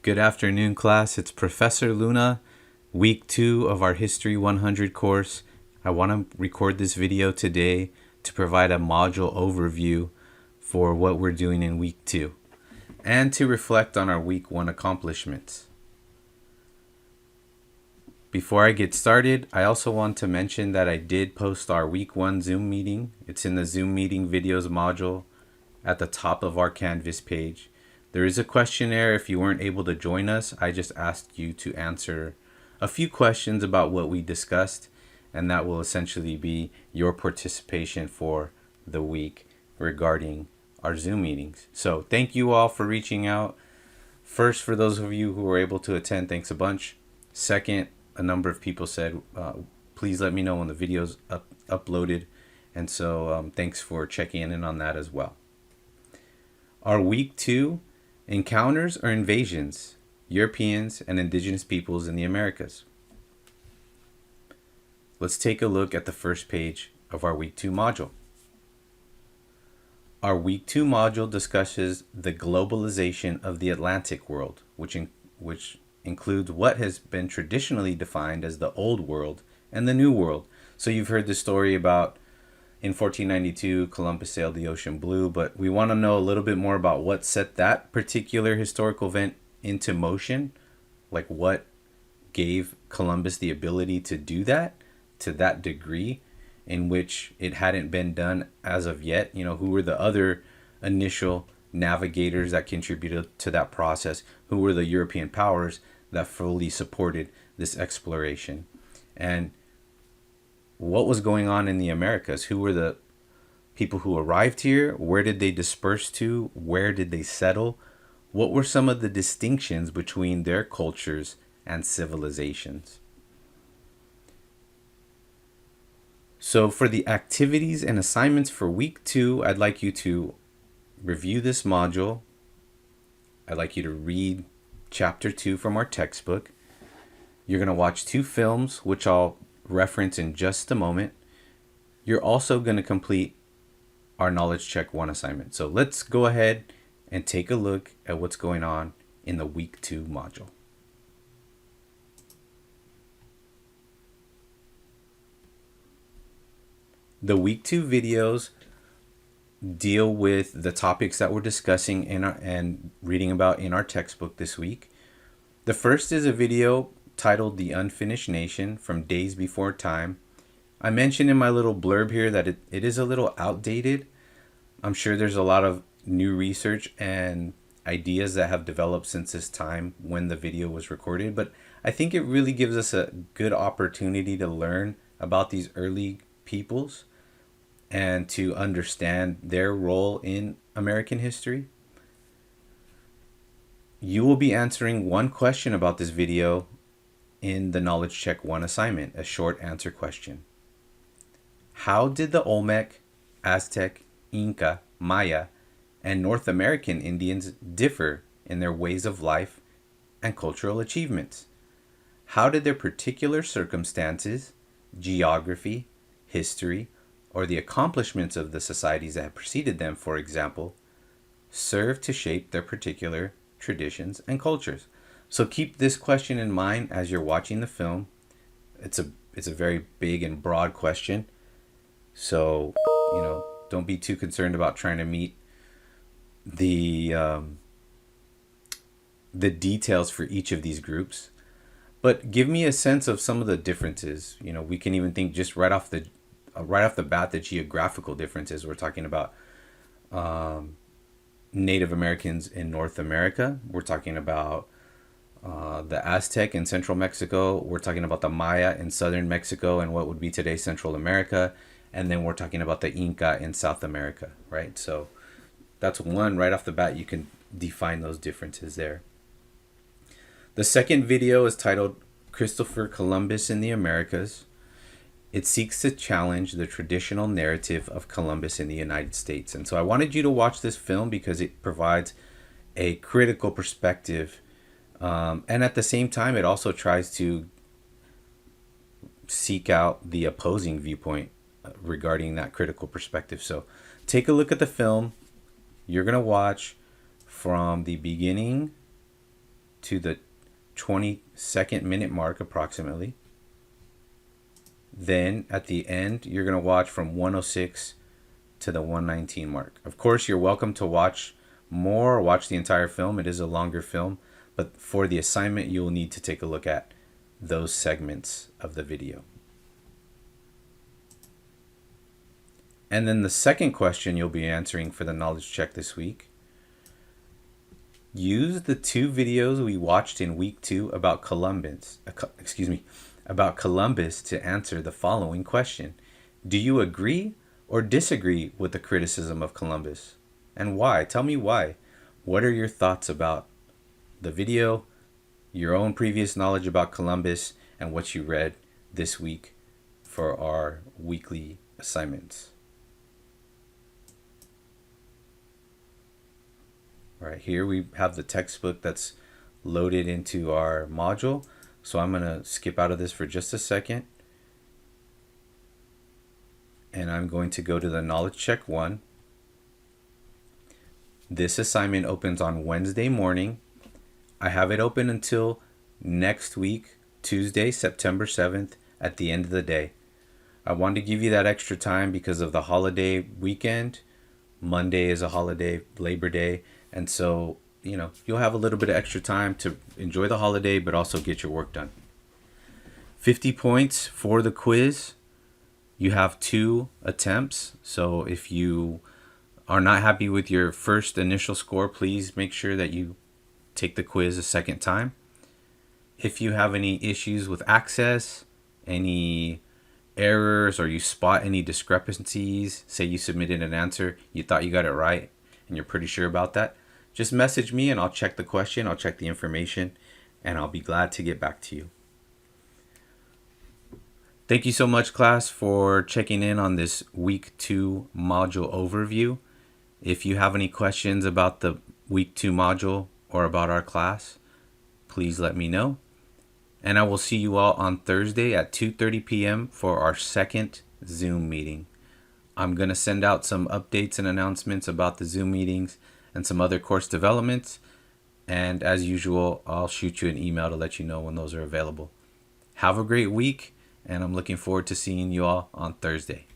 Good afternoon, class. It's Professor Luna, week 2 of our History 100 course. I want to record this video today to provide a module overview for what we're doing in week 2 and to reflect on our week 1 accomplishments. Before I get started, I also want to mention that I did post our week 1 Zoom meeting. It's in the Zoom meeting videos module at the top of our Canvas page. There is a questionnaire. If you weren't able to join us, I just asked you to answer a few questions about what we discussed, and that will essentially be your participation for the week regarding our Zoom meetings. So thank you all for reaching out. First, for those of you who were able to attend, thanks a bunch. Second, a number of people said, please let me know when the video's uploaded. And so thanks for checking in on that as well. Our week 2 encounters or invasions, Europeans and indigenous peoples in the Americas. Let's take a look at the first page of our week 2 module. Our week 2 module discusses the globalization of the Atlantic world, which includes what has been traditionally defined as the Old World and the New World. So you've heard the story about in 1492, Columbus sailed the ocean blue, but we want to know a little bit more about what set that particular historical event into motion, like what gave Columbus the ability to do that to that degree in which it hadn't been done as of yet. You know, who were the other initial navigators that contributed to that process? Who were the European powers that fully supported this exploration? And what was going on in the Americas? Who were the people who arrived here? Where did they disperse to? Where did they settle? What were some of the distinctions between their cultures and civilizations? So for the activities and assignments for week 2, I'd like you to review this module. I'd like you to read chapter 2 from our textbook. You're going to watch 2 films, which I'll reference in just a moment. You're also going to complete our knowledge check 1 assignment. So let's go ahead and take a look at what's going on in the week 2 module. The week 2 videos deal with the topics that we're discussing and reading about in our textbook this week. The first is a video titled The Unfinished Nation from Days Before Time. I mentioned in my little blurb here that it is a little outdated. I'm sure there's a lot of new research and ideas that have developed since this time when the video was recorded, but I think it really gives us a good opportunity to learn about these early peoples and to understand their role in American history. You will be answering 1 question about this video in the Knowledge Check 1 assignment, a short answer question. How did the Olmec, Aztec, Inca, Maya, and North American Indians differ in their ways of life and cultural achievements? How did their particular circumstances, geography, history, or the accomplishments of the societies that have preceded them, for example, serve to shape their particular traditions and cultures? So keep this question in mind as you're watching the film. It's a very big and broad question. So, don't be too concerned about trying to meet the details for each of these groups. But give me a sense of some of the differences. We can even think just right off the bat, the geographical differences. We're talking about Native Americans in North America. We're talking about the Aztec in Central Mexico. We're talking about the Maya in Southern Mexico and what would be today Central America. And then we're talking about the Inca in South America, right? So that's one right off the bat. You can define those differences there. The second video is titled Christopher Columbus in the Americas. It seeks to challenge the traditional narrative of Columbus in the United States. And so I wanted you to watch this film because it provides a critical perspective. And at the same time, it also tries to seek out the opposing viewpoint regarding that critical perspective. So take a look at the film. You're going to watch from the beginning to the 22nd minute mark approximately. Then at the end, you're going to watch from 106 to the 119 mark. Of course, you're welcome to watch more, watch the entire film. It is a longer film, but for the assignment, you'll need to take a look at those segments of the video. And then the second question you'll be answering for the knowledge check this week. Use the 2 videos we watched in week 2 about Columbus to answer the following question. Do you agree or disagree with the criticism of Columbus? And why? Tell me why. What are your thoughts about the video, your own previous knowledge about Columbus, and what you read this week for our weekly assignments? All right, here we have the textbook that's loaded into our module. So I'm going to skip out of this for just a second. And I'm going to go to the knowledge check 1. This assignment opens on Wednesday morning. I have it open until next week, Tuesday, September 7th, at the end of the day. I wanted to give you that extra time because of the holiday weekend. Monday is a holiday, Labor Day. And so, you'll have a little bit of extra time to enjoy the holiday, but also get your work done. 50 points for the quiz. You have 2 attempts. So if you are not happy with your first initial score, please make sure that you take the quiz a second time. If you have any issues with access, any errors, or you spot any discrepancies, say you submitted an answer, you thought you got it right, and you're pretty sure about that, just message me and I'll check the question, I'll check the information, and I'll be glad to get back to you. Thank you so much, class, for checking in on this week 2 module overview. If you have any questions about the week 2 module or about our class, please let me know. And I will see you all on Thursday at 2:30 p.m. for our second Zoom meeting. I'm going to send out some updates and announcements about the Zoom meetings and some other course developments. And as usual, I'll shoot you an email to let you know when those are available. Have a great week, and I'm looking forward to seeing you all on Thursday.